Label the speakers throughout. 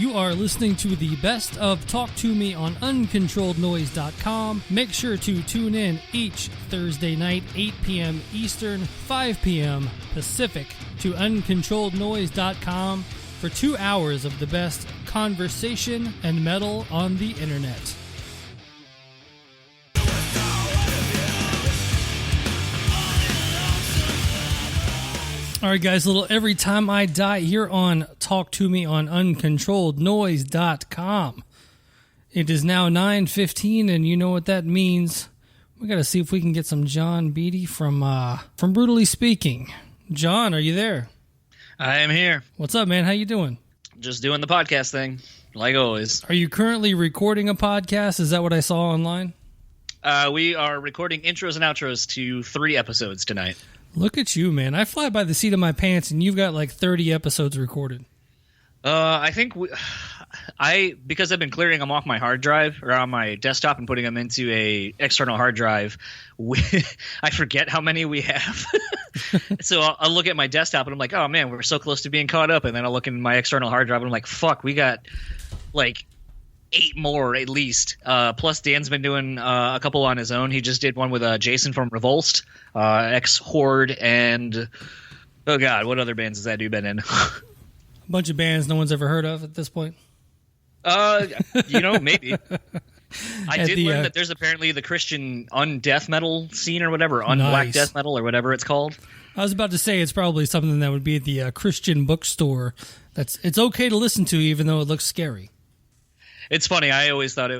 Speaker 1: You are listening to the best of Talk to Me on uncontrollednoise.com. Make sure to tune in each Thursday night, 8 p.m. Eastern, 5 p.m. Pacific, to uncontrollednoise.com for 2 hours of the best conversation and metal on the internet. All right, guys, a little Every Time I Die here on Talk to Me on uncontrollednoise.com. It is now 9:15, and you know what that means. We got to see if we can get some John Beatty from Brewtallly Speaking. John, are you there?
Speaker 2: I am here.
Speaker 1: What's up, man? How you doing?
Speaker 2: Just doing the podcast thing, like always.
Speaker 1: Are you currently recording a podcast? Is that what I saw online?
Speaker 2: We are recording intros and outros to 3 episodes tonight.
Speaker 1: Look at you, man. I fly by the seat of my pants, and you've got like 30 episodes recorded.
Speaker 2: I think because I've been clearing them off my hard drive or on my desktop and putting them into a external hard drive, I forget how many we have. So I'll look at my desktop and I'm like, oh man, we're so close to being caught up. And then I'll look in my external hard drive and I'm like, fuck, we got like 8 more at least. Plus Dan's been doing a couple on his own. He just did one with Jason from Revolst, ex-Horde, and oh god, what other bands has that dude been in?
Speaker 1: A bunch of bands no one's ever heard of at this point.
Speaker 2: Maybe. I did learn that there's apparently the Christian undeath metal scene or whatever, unblack death metal or whatever it's called.
Speaker 1: I was about to say it's probably something that would be at the Christian bookstore. It's okay to listen to even though it looks scary.
Speaker 2: It's funny. I always thought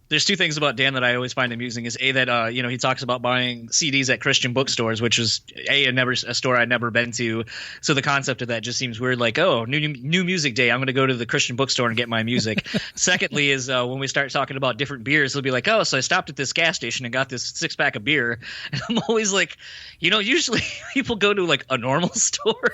Speaker 2: there's 2 things about Dan that I always find amusing. Is A, that he talks about buying CDs at Christian bookstores, which was a store I'd never been to. So the concept of that just seems weird. Like, oh, new music day, I'm going to go to the Christian bookstore and get my music. Secondly, is when we start talking about different beers, they'll be like, oh, so I stopped at this gas station and got this 6-pack of beer. And I'm always like, usually people go to like a normal store,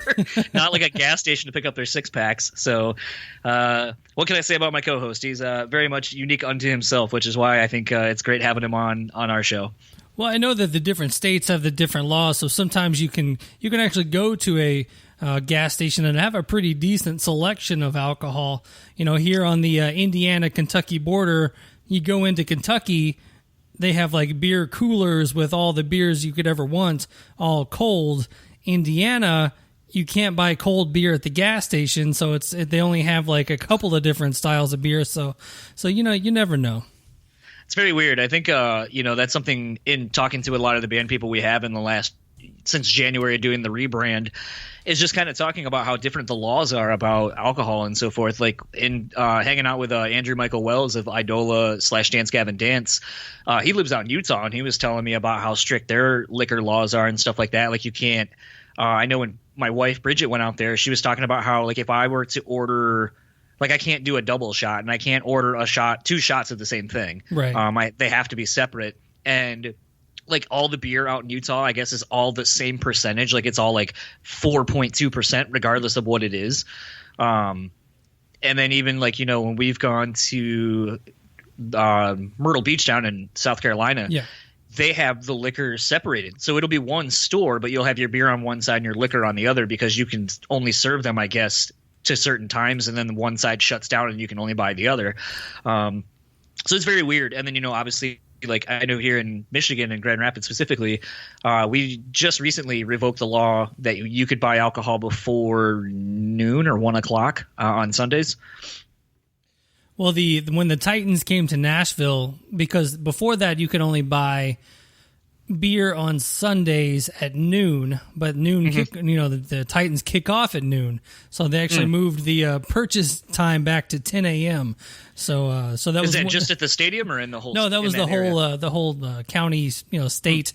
Speaker 2: not like a gas station to pick up their 6-packs. So what can I say about my co-host? He's very much unique unto himself, which is why I think it's great having him on our show.
Speaker 1: Well, I know that the different states have the different laws, so sometimes you can actually go to a gas station and have a pretty decent selection of alcohol. Here on the Indiana-Kentucky border, you go into Kentucky, they have like beer coolers with all the beers you could ever want, all cold. Indiana, you can't buy cold beer at the gas station, so they only have like a couple of different styles of beer. So you never know.
Speaker 2: It's very weird. I think that's something in talking to a lot of the band people we have in the last since January doing the rebrand is just kind of talking about how different the laws are about alcohol and so forth. Like in hanging out with Andrew Michael Wells of Idola / Dance Gavin Dance. He lives out in Utah, and he was telling me about how strict their liquor laws are and stuff like that. Like you can't I know when my wife Bridget went out there, she was talking about how like if I were to order, like I can't do a double shot and I can't order 2 shots of the same thing.
Speaker 1: Right.
Speaker 2: They have to be separate. And like all the beer out in Utah, I guess, is all the same percentage. Like it's all like 4.2% regardless of what it is. And then even like, when we've gone to Myrtle Beach down in South Carolina,
Speaker 1: yeah,
Speaker 2: they have the liquor separated. So it'll be one store, but you'll have your beer on one side and your liquor on the other because you can only serve them, I guess, to certain times, and then one side shuts down and you can only buy the other. So it's very weird. And then, obviously, like I know here in Michigan and Grand Rapids specifically, we just recently revoked the law that you could buy alcohol before noon or 1 o'clock on Sundays.
Speaker 1: Well, when the Titans came to Nashville, because before that you could only buy beer on Sundays at noon, but noon, the Titans kick off at noon, so they actually moved the purchase time back to 10 a.m. So that was
Speaker 2: just at the stadium or in the whole?
Speaker 1: No, that was the whole county, state.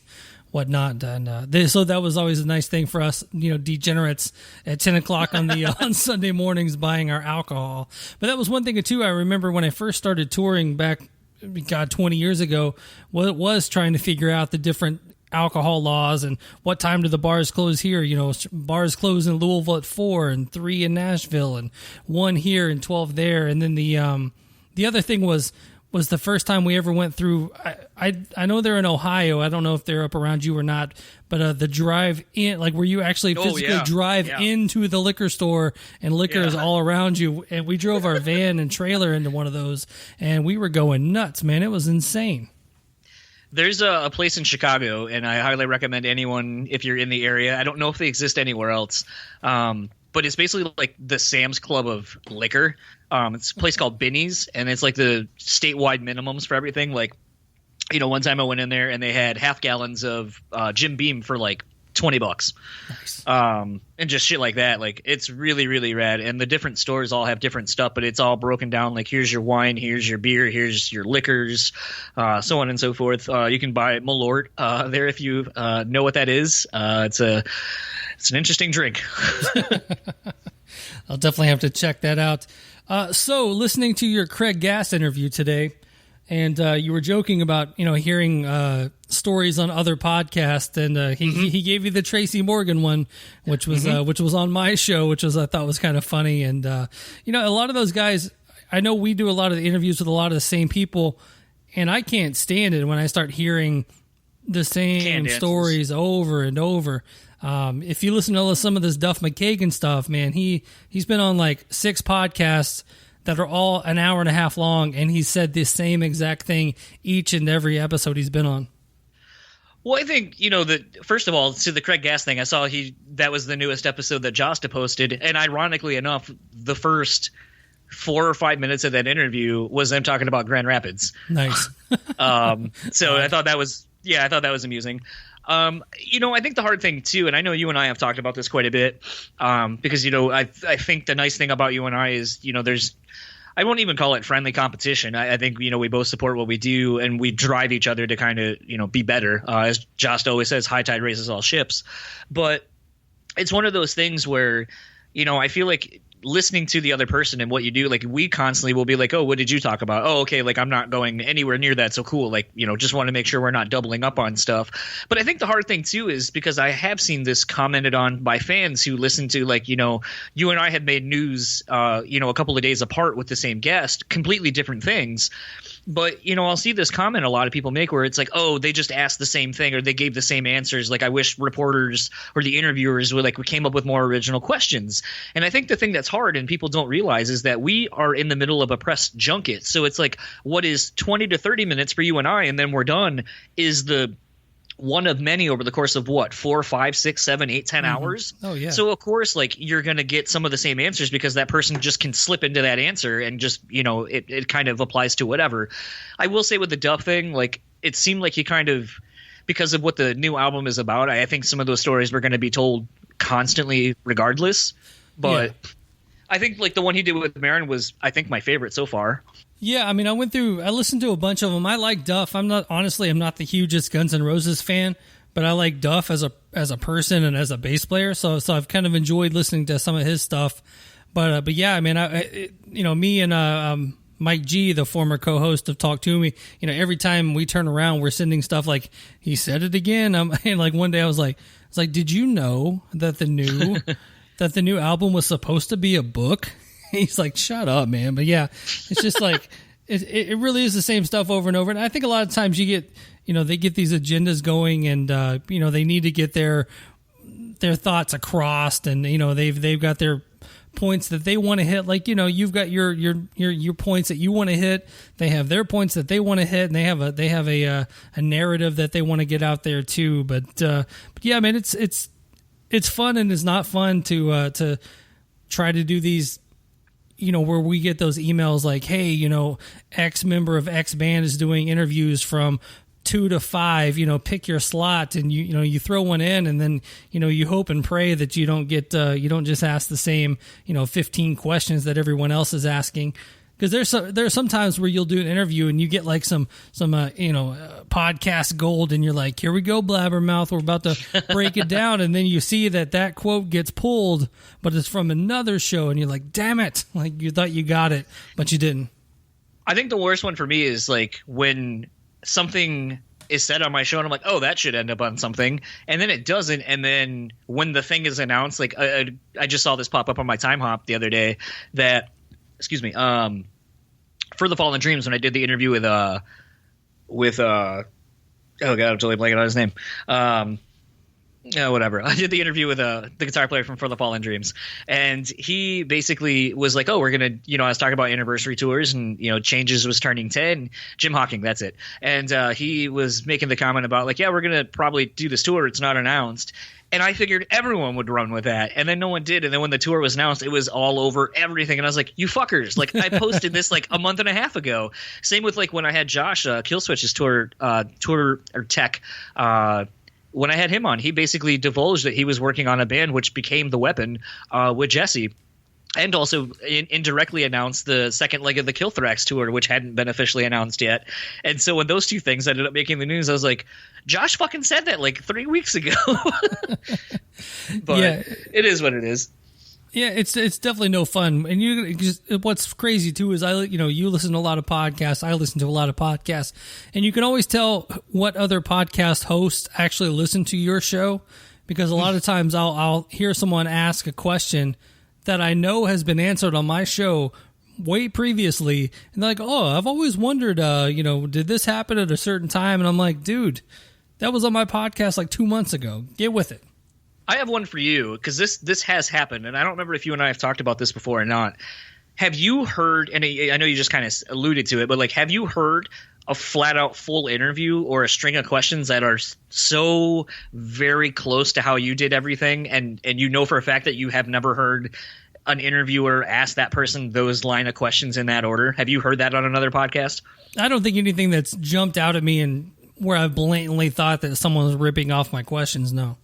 Speaker 1: Whatnot, and so that was always a nice thing for us, degenerates at 10 o'clock on the on Sunday mornings buying our alcohol. But that was one thing too. I remember when I first started touring back, 20 years ago, was trying to figure out the different alcohol laws and what time do the bars close here. Bars close in Louisville at 4 and 3 in Nashville and 1 here and 12 there. And then the other thing was was the first time we ever went through. I know they're in Ohio. I don't know if they're up around you or not, but the drive in, like where you actually physically drive into the liquor store and liquor is all around you. And we drove our van and trailer into one of those, and we were going nuts, man. It was insane.
Speaker 2: There's a place in Chicago, and I highly recommend anyone if you're in the area. I don't know if they exist anywhere else, but it's basically like the Sam's Club of liquor. It's a place called Binny's, and it's like the statewide minimums for everything. Like, one time I went in there and they had half gallons of Jim Beam for like $20. Nice. And just shit like that. Like, it's really, really rad. And the different stores all have different stuff, but it's all broken down. Like, here's your wine, here's your beer, here's your liquors, so on and so forth. You can buy Malort there if you know what that is. It's an interesting drink.
Speaker 1: I'll definitely have to check that out. So listening to your Craig Gass interview today, and you were joking about, hearing stories on other podcasts, and he gave you the Tracy Morgan one, which was on my show, which I thought was kind of funny. And a lot of those guys, I know we do a lot of the interviews with a lot of the same people, and I can't stand it when I start hearing the same stories over and over. If you listen to some of this Duff McKagan stuff, man, he's been on like 6 podcasts that are all an hour and a half long, and he said the same exact thing each and every episode he's been on.
Speaker 2: Well, I think, first of all, to the Craig Gass thing, I saw that was the newest episode that Josta posted, and ironically enough, the first 4 or 5 minutes of that interview was them talking about Grand Rapids.
Speaker 1: Nice.
Speaker 2: So I thought that was amusing. I think the hard thing too, and I know you and I have talked about this quite a bit, because I think the nice thing about you and I is I won't even call it friendly competition. I think we both support what we do, and we drive each other to kind of be better. As Jost always says, high tide raises all ships. But it's one of those things where I feel like listening to the other person and what you do, like we constantly will be like, oh, what did you talk about? Oh, okay, like I'm not going anywhere near that, so cool. Like, just want to make sure we're not doubling up on stuff. But I think the hard thing too is because I have seen this commented on by fans who listen to, like, you and I had made news a couple of days apart with the same guest, completely different things. But, I'll see this comment a lot of people make where it's like, oh, they just asked the same thing or they gave the same answers. Like, I wish reporters or the interviewers we came up with more original questions. And I think the thing that's hard and people don't realize is that we are in the middle of a press junket. So it's like what is 20 to 30 minutes for you and I, and then we're done, is the one of many over the course of 4, 5, 6, 7, 8, 10 hours.
Speaker 1: Oh yeah.
Speaker 2: So of course, you're going to get some of the same answers because that person just can slip into that answer and just, it kind of applies to whatever. I will say with the Duff thing, it seemed like he kind of, because of what the new album is about, I think some of those stories were going to be told constantly regardless. But yeah. I think the one he did with Marin was, I think, my favorite so far.
Speaker 1: Yeah, I mean, I listened to a bunch of them. I like Duff. I'm not the hugest Guns N' Roses fan, but I like Duff as a person and as a bass player. So I've kind of enjoyed listening to some of his stuff. But yeah, I mean, me and Mike G, the former co-host of Talk To Me, every time we turn around, we're sending stuff like, he said it again. And one day I was like, did you know that the new album was supposed to be a book? He's like, shut up, man. But yeah, it's just it really is the same stuff over and over. And I think a lot of times you get, they get these agendas going and, they need to get their thoughts across, and, they've got their points that they want to hit. You've got your points that you want to hit. They have their points that they want to hit, and they have a narrative that they want to get out there too. But yeah, man, it's fun and it's not fun to try to do these, where we get those emails like, hey, X member of X band is doing interviews from 2 to 5, pick your slot, and you throw one in, and then, you hope and pray that you don't get, you don't just ask the same, 15 questions that everyone else is asking. Because there's some times where you'll do an interview and you get some podcast gold, and you're like, here we go, blabbermouth, we're about to break it down, and then you see that quote gets pulled, but it's from another show, and you're like, damn it, you thought you got it, but you didn't.
Speaker 2: I think the worst one for me is when something is said on my show and I'm like, oh, that should end up on something, and then it doesn't, and then when the thing is announced, I just saw this pop up on my Time Hop the other day that, excuse me, For the Fallen Dreams, when I did the interview with oh god, I'm totally blanking on his name. Yeah, whatever. I did the interview with the guitar player from For the Fallen Dreams, and he basically was like, "Oh, we're gonna," I was talking about anniversary tours, and Changes was turning 10. Jim Hawking, that's it. And he was making the comment about like, "Yeah, we're gonna probably do this tour. It's not announced." And I figured everyone would run with that, and then no one did. And then when the tour was announced, it was all over everything, and I was like, "You fuckers!" Like I posted this like a month and a half ago. Same with like when I had Josh Killswitch's tour or tech. When I had him on, he basically divulged that he was working on a band which became The Weapon with Jesse, and also indirectly announced the second leg of the Killthrax tour, which hadn't been officially announced yet. And so when those two things ended up making the news, I was like, Josh fucking said that like 3 weeks ago. But yeah, it is what it is.
Speaker 1: Yeah, it's definitely no fun. And what's crazy too is you listen to a lot of podcasts. I listen to a lot of podcasts, and you can always tell what other podcast hosts actually listen to your show, because a lot of times I'll hear someone ask a question that I know has been answered on my show way previously, and they're like, "Oh, I've always wondered, did this happen at a certain time?" And I'm like, "Dude, that was on my podcast like 2 months ago. Get with it."
Speaker 2: I have one for you, because this has happened, and I don't remember if you and I have talked about this before or not. Have you heard, and I know you just kind of alluded to it, but like, have you heard a flat-out full interview or a string of questions that are so very close to how you did everything, and for a fact that you have never heard an interviewer ask that person those line of questions in that order? Have you heard that on another podcast?
Speaker 1: I don't think anything that's jumped out at me and where I've blatantly thought that someone was ripping off my questions, no.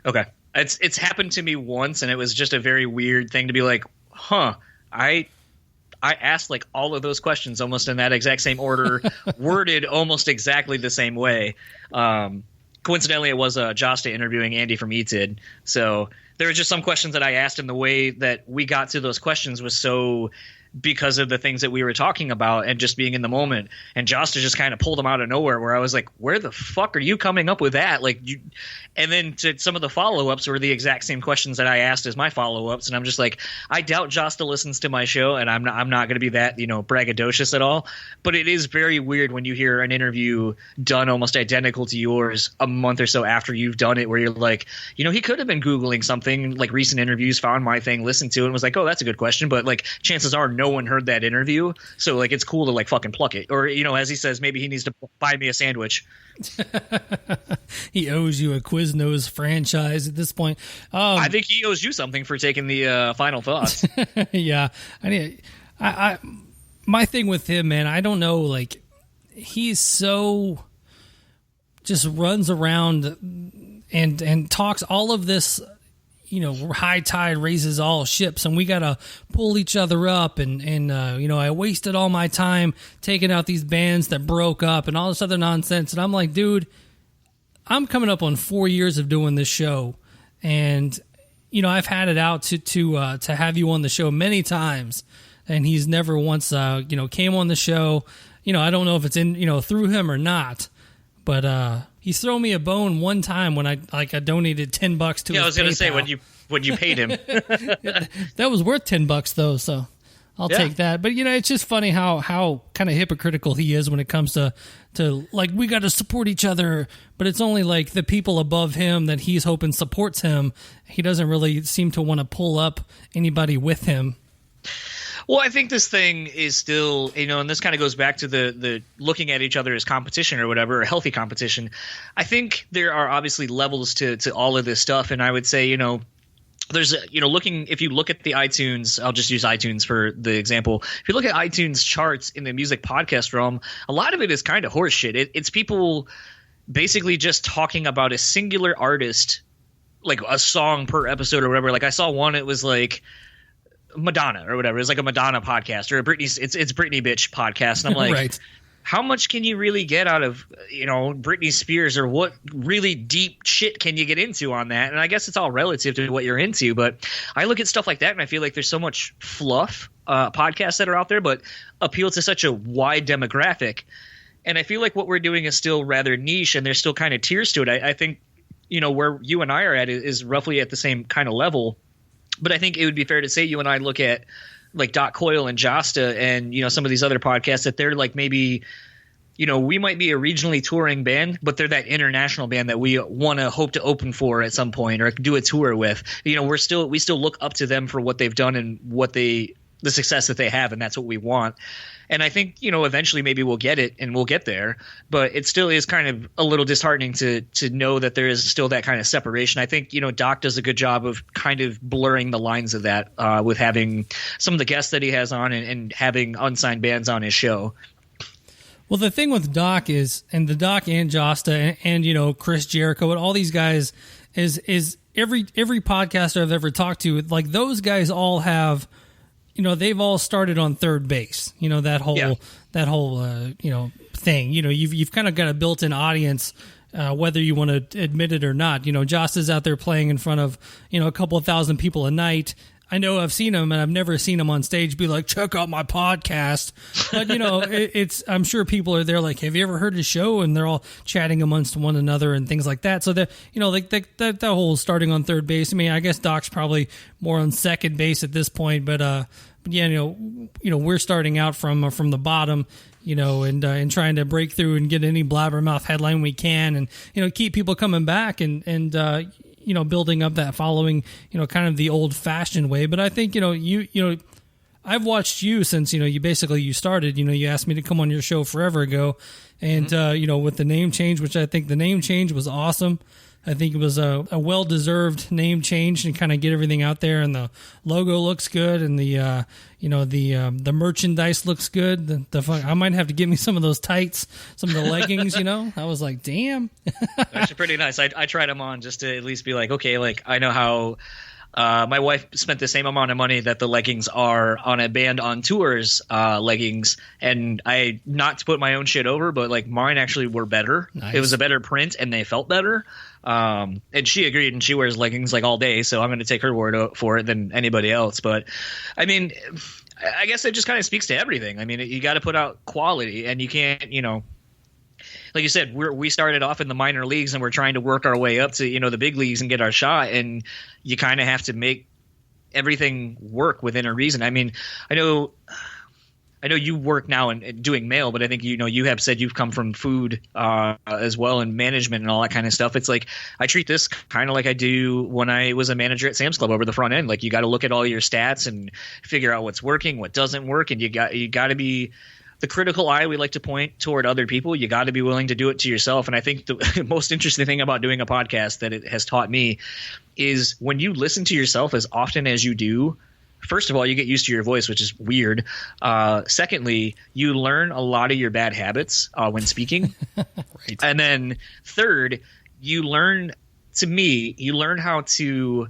Speaker 2: Okay. It's happened to me once, and it was just a very weird thing to be like, I asked like all of those questions almost in that exact same order, worded almost exactly the same way. Coincidentally, it was Josta interviewing Andy from ETID. So there were just some questions that I asked, and the way that we got to those questions was so because of the things that we were talking about and just being in the moment. And Josta just kind of pulled them out of nowhere, where I was like, where the fuck are you coming up with that? Like and then to some of the follow-ups were the exact same questions that I asked as my follow-ups. And I'm just like, I doubt Josta listens to my show, and I'm not going to be that, braggadocious at all. But it is very weird when you hear an interview done almost identical to yours a month or so after you've done it, where you're like, he could have been Googling something like recent interviews, found my thing, listened to it, and was like, oh, that's a good question. But like, chances are no one heard that interview. So like, it's cool to like fucking pluck it. Or, as he says, maybe he needs to buy me a sandwich.
Speaker 1: He owes you a Quiznos franchise at this point.
Speaker 2: I think he owes you something for taking the final thoughts.
Speaker 1: Yeah, I my thing with him, man, I don't know. Like, he's so just runs around and talks all of this. High tide raises all ships, and we got to pull each other up. And I wasted all my time taking out these bands that broke up and all this other nonsense. And I'm like, dude, I'm coming up on 4 years of doing this show. And, I've had it out to have you on the show many times. And he's never once, came on the show. I don't know if it's in, through him or not. But he's thrown me a bone one time when I donated $10 to his PayPal.
Speaker 2: Yeah, I was going to say when you paid him.
Speaker 1: That was worth $10 though, so I'll take that. But it's just funny how kind of hypocritical he is when it comes to like, we got to support each other, but it's only like the people above him that he's hoping supports him. He doesn't really seem to want to pull up anybody with him.
Speaker 2: Well, I think this thing is still, and this kind of goes back to the looking at each other as competition or whatever, or healthy competition. I think there are obviously levels to all of this stuff. And I would say, there's, if you look at the iTunes, I'll just use iTunes for the example. If you look at iTunes charts in the music podcast realm, a lot of it is kind of horseshit. It's people basically just talking about a singular artist, like a song per episode or whatever. Like I saw one, it was like Madonna or whatever. It's like a Madonna podcast or a Britney. It's Britney bitch podcast. And I'm like,
Speaker 1: right.
Speaker 2: How much can you really get out of, Britney Spears, or what really deep shit can you get into on that? And I guess it's all relative to what you're into. But I look at stuff like that and I feel like there's so much fluff podcasts that are out there, but appeal to such a wide demographic. And I feel like what we're doing is still rather niche, and there's still kind of tiers to it. I think, where you and I are at is roughly at the same kind of level. But I think it would be fair to say you and I look at like Doc Coyle and Josta and, you know, some of these other podcasts, that they're like maybe, you know, we might be a regionally touring band, but they're that international band that we want to hope to open for at some point or do a tour with. You know, we still look up to them for what they've done and the success that they have, and that's what we want. And I think, you know, eventually maybe we'll get it and we'll get there, but it still is kind of a little disheartening to know that there is still that kind of separation. I think, you know, Doc does a good job of kind of blurring the lines of that with having some of the guests that he has on and having unsigned bands on his show.
Speaker 1: Well, the thing with Doc is, and the Doc and Josta and you know, Chris Jericho and all these guys is every podcaster I've ever talked to, like those guys all have, you know, they've all started on third base. You know, that whole you know, thing. You know, you've kind of got a built-in audience, whether you want to admit it or not. You know, Josta's out there playing in front of, you know, a couple of thousand people a night. I know I've seen him, and I've never seen him on stage be like, check out my podcast. But, you know, I'm sure people are there like, have you ever heard his show? And they're all chatting amongst one another and things like that. So, that, you know, like that whole starting on third base. I mean, I guess Doc's probably more on second base at this point. But yeah, you know, we're starting out from the bottom, you know, and trying to break through and get any blabbermouth headline we can and, you know, keep people coming back and you know, building up that following, you know, kind of the old fashioned way. But I think, you know, I've watched you since, you know, you started, you know, you asked me to come on your show forever ago. And, you know, with the name change, which I think the name change was awesome. I think it was a well-deserved name change and kind of get everything out there. And the logo looks good, and the you know, the merchandise looks good. I might have to get me some of those tights, some of the leggings. You know, I was like, damn,
Speaker 2: actually pretty nice. I tried them on just to at least be like, okay, like I know how. My wife spent the same amount of money that the leggings are on a band on tours leggings, and I not to put my own shit over, but like mine actually were better. Nice. It was a better print, and they felt better. And she agreed, and she wears leggings like all day, so I'm going to take her word for it than anybody else. But I mean, I guess it just kind of speaks to everything. I mean, you got to put out quality, and you can't, you know. Like you said, we started off in the minor leagues and we're trying to work our way up to, you know, the big leagues and get our shot. And you kind of have to make everything work within a reason. I mean, I know you work now in doing mail, but I think, you know, you have said you've come from food as well, and management and all that kind of stuff. It's like I treat this kind of like I do when I was a manager at Sam's Club over the front end. Like you got to look at all your stats and figure out what's working, what doesn't work. And you got to be the critical eye we like to point toward other people. You got to be willing to do it to yourself. And I think the most interesting thing about doing a podcast that it has taught me is when you listen to yourself as often as you do, first of all, you get used to your voice, which is weird. Secondly, you learn a lot of your bad habits when speaking. Right. And then third, you learn how to,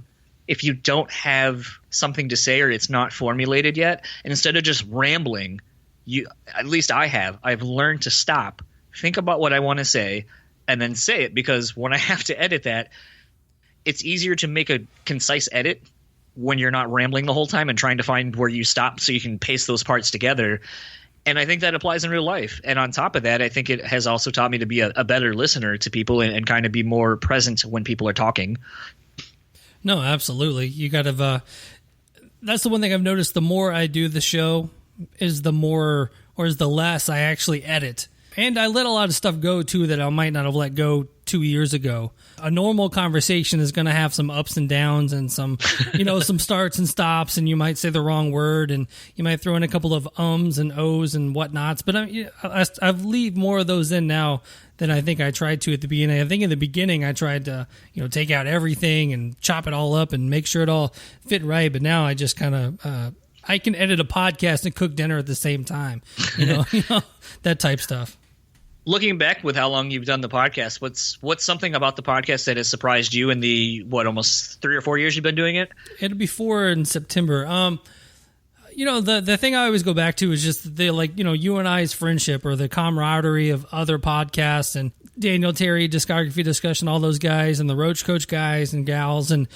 Speaker 2: if you don't have something to say or it's not formulated yet, and instead of just rambling, at least I've learned to stop, think about what I want to say, and then say it, because when I have to edit that, it's easier to make a concise edit when you're not rambling the whole time and trying to find where you stop so you can paste those parts together. And I think that applies in real life. And on top of that, I think it has also taught me to be a better listener to people and kind of be more present when people are talking.
Speaker 1: No, absolutely. You got to that's the one thing I've noticed. The more I do the show is the less I actually edit. And I let a lot of stuff go, too, that I might not have let go 2 years ago. A normal conversation is going to have some ups and downs and some, you know, some starts and stops, and you might say the wrong word, and you might throw in a couple of ums and ohs and whatnots. But I've leave more of those in now than I think I tried to at the beginning. I think in the beginning I tried to, you know, take out everything and chop it all up and make sure it all fit right. But now I just kind of I can edit a podcast and cook dinner at the same time, you know, that type stuff.
Speaker 2: Looking back with how long you've done the podcast, what's something about the podcast that has surprised you in the almost 3 or 4 years you've been doing it?
Speaker 1: It'll be 4 in September. You know, the thing I always go back to is just the, like, you know, you and I's friendship or the camaraderie of other podcasts, and Daniel Terry, Discography Discussion, all those guys, and the Roach Coach guys and gals, and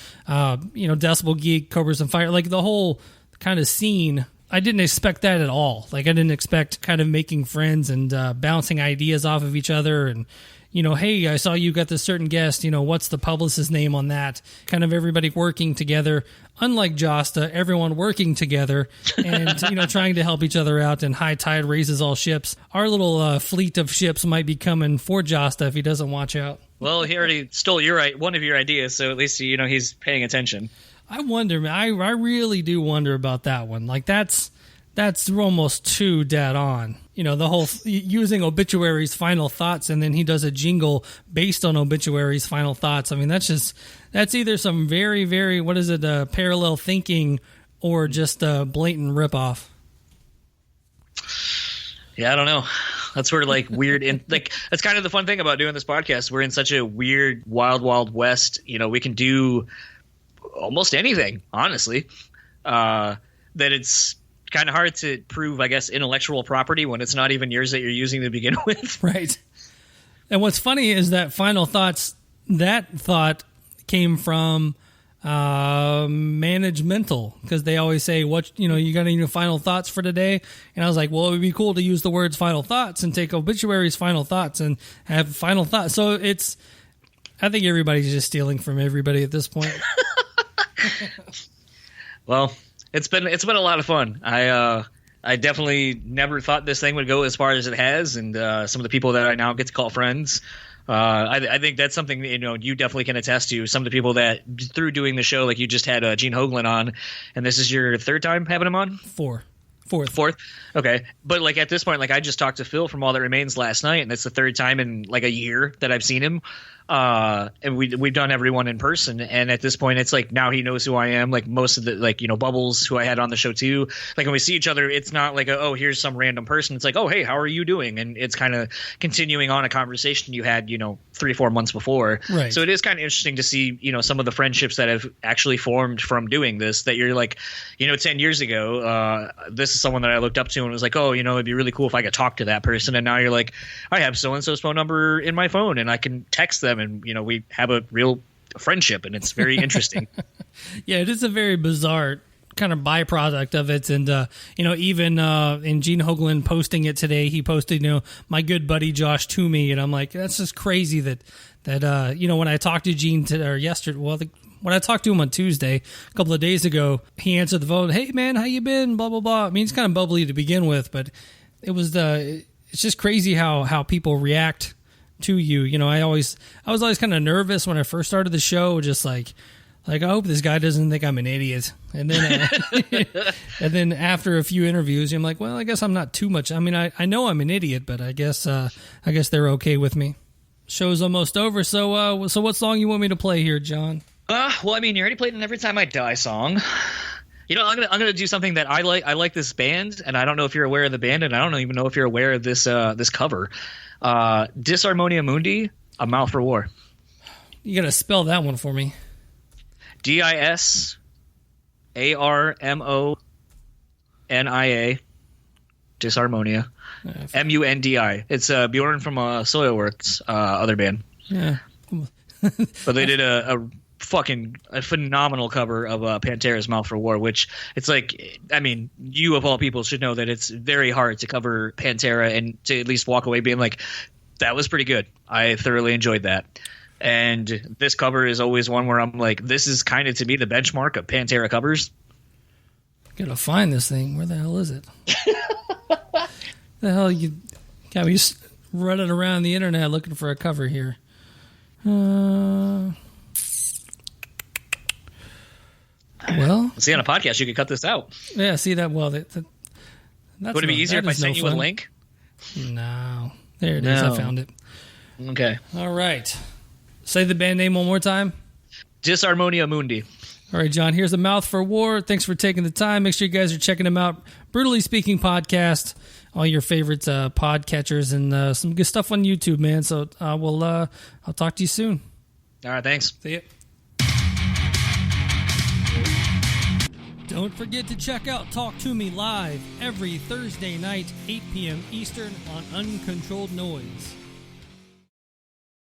Speaker 1: you know, Decibel Geek, Cobras and Fire, like the whole kind of scene. I didn't expect that at all. Like, I didn't expect kind of making friends and bouncing ideas off of each other, and, hey, I saw you got this certain guest, what's the publicist's name on that? Kind of everybody working together. Unlike Josta, everyone working together and, trying to help each other out, and high tide raises all ships. Our little fleet of ships might be coming for Josta if he doesn't watch out.
Speaker 2: Well, he already stole one of your ideas, so at least, he's paying attention.
Speaker 1: I wonder, I really do wonder about that one. Like, that's almost too dead on. The whole using Obituary's final thoughts, and then he does a jingle based on Obituary's final thoughts. I mean, that's either some very, very, parallel thinking, or just a blatant ripoff.
Speaker 2: Yeah, I don't know. That's where weird that's kind of the fun thing about doing this podcast. We're in such a weird, wild, wild west. We can do almost anything, honestly. That it's kind of hard to prove, I guess, intellectual property when it's not even yours that you're using to begin with.
Speaker 1: Right. And what's funny is that final thoughts, that thought came from managemental, because they always say, what, you got any final thoughts for today? And I was like, well, it would be cool to use the words final thoughts and take Obituary's final thoughts and have final thoughts. So I think everybody's just stealing from everybody at this point.
Speaker 2: Well, it's been a lot of fun. I definitely never thought this thing would go as far as it has, and some of the people that I now get to call friends. I think that's something you definitely can attest to. Some of the people that through doing the show, like you just had Gene Hoglan on, and this is your third time having him on?
Speaker 1: Fourth.
Speaker 2: Okay. But at this point, I just talked to Phil from All That Remains last night, and that's the third time in a year that I've seen him. And we've done everyone in person, and at this point it's now he knows who I am. Most of the Bubbles, who I had on the show too, when we see each other, it's not oh, here's some random person. It's oh, hey, how are you doing? And it's kind of continuing on a conversation you had 3-4 months before.
Speaker 1: Right.
Speaker 2: So it is kind of interesting to see some of the friendships that have actually formed from doing this, that you're 10 years ago this is someone that I looked up to and was oh, it'd be really cool if I could talk to that person, and now you're I have so and so's phone number in my phone and I can text them, and we have a real friendship, and it's very interesting.
Speaker 1: Yeah, it is a very bizarre kind of byproduct of it. And even in Gene Hoglan posting it today, he posted my good buddy Josh Toomey, and I'm that's just crazy that when I talked to Gene yesterday, when I talked to him on Tuesday, a couple of days ago, he answered the phone, "Hey man, how you been?" Blah blah blah. I mean, he's kind of bubbly to begin with, but it's just crazy how people react to you. I was always kind of nervous when I first started the show, just I hope this guy doesn't think I'm an idiot. And then and then after a few interviews, I'm well, I guess I'm not too much. I mean, I know I'm an idiot, but I guess they're okay with me. Show's almost over, so what song you want me to play here, John?
Speaker 2: Well, I mean, you already played an Every Time I Die song. I'm gonna do something that I like. I like this band, and I don't know if you're aware of the band, and I don't even know if you're aware of this cover. Disharmonia Mundi, A Mouth for War.
Speaker 1: You gotta spell that one for me.
Speaker 2: DISARMONIA, Disharmonia, MUNDI. It's Bjorn from Soilworks, other band.
Speaker 1: Yeah.
Speaker 2: But they did a phenomenal cover of Pantera's Mouth for War, which it's I mean, you of all people should know that it's very hard to cover Pantera and to at least walk away being that was pretty good. I thoroughly enjoyed that. And this cover is always one where I'm this is kind of to me the benchmark of Pantera covers.
Speaker 1: Gotta find this thing. Where the hell is it? The hell you got me running around the internet looking for a cover here. Well,
Speaker 2: see, on a podcast you could cut this out.
Speaker 1: Yeah, see that. Well, that's would
Speaker 2: it be easier if I sent you a link?
Speaker 1: No, there it is. I found it.
Speaker 2: Okay.
Speaker 1: All right. Say the band name one more time.
Speaker 2: Disharmonia Mundi.
Speaker 1: All right, John. Here's A Mouth for War. Thanks for taking the time. Make sure you guys are checking them out. Brutally Speaking podcast. All your favorite podcatchers, and some good stuff on YouTube, man. So I'll talk to you soon.
Speaker 2: All right, thanks.
Speaker 1: See ya. Don't forget to check out Talk to Me live every Thursday night, 8 p.m. Eastern on Uncontrolled Noise.